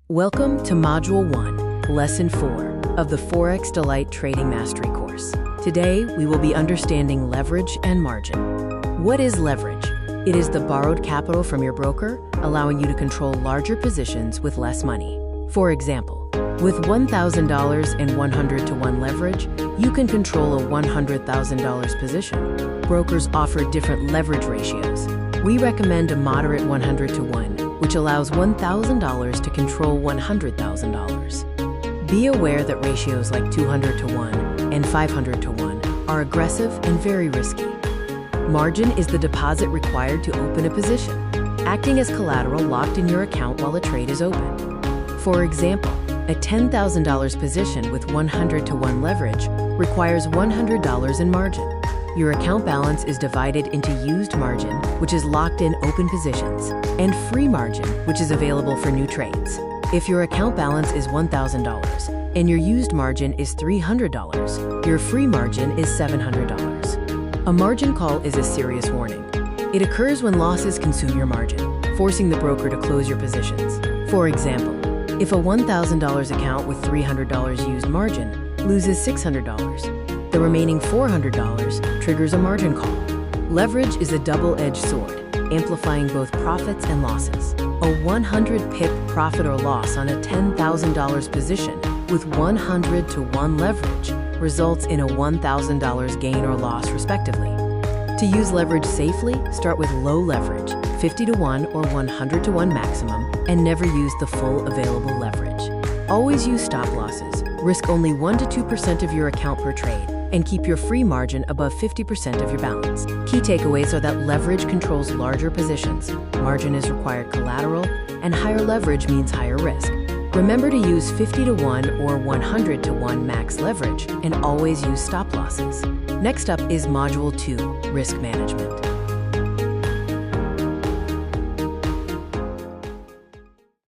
Welcome to Module 1, Lesson 4 of the ForexDelight Trading Mastery course. Today, we will be understanding leverage and margin. What is leverage? It is the borrowed capital from your broker, allowing you to control larger positions with less money. For example, with $1,000 and 100-to-1 leverage, you can control a $100,000 position. Brokers offer different leverage ratios. We recommend a moderate 100-to-1, which allows $1,000 to control $100,000. Be aware that ratios like 200-to-1 and 500-to-1 are aggressive and very risky. Margin is the deposit required to open a position, acting as collateral locked in your account while a trade is open. For example, a $10,000 position with 100-to-1 leverage requires $100 in margin. Your account balance is divided into used margin, which is locked in open positions, and free margin, which is available for new trades. If your account balance is $1,000 and your used margin is $300, your free margin is $700. A margin call is a serious warning. It occurs when losses consume your margin, forcing the broker to close your positions. For example, if a $1,000 account with $300 used margin loses $600, the remaining $400 triggers a margin call. Leverage is a double-edged sword, amplifying both profits and losses. A 100-pip profit or loss on a $10,000 position with 100-to-1 leverage results in a $1,000 gain or loss, respectively. To use leverage safely, start with low leverage, 50-to-1 or 100-to-1 maximum, and never use the full available leverage. Always use stop losses. Risk only 1 to 2% of your account per trade, and keep your free margin above 50% of your balance. Key takeaways are that leverage controls larger positions, margin is required collateral, and higher leverage means higher risk. Remember to use 50-to-1 or 100-to-1 max leverage, and always use stop losses. Next up is Module 2, Risk Management.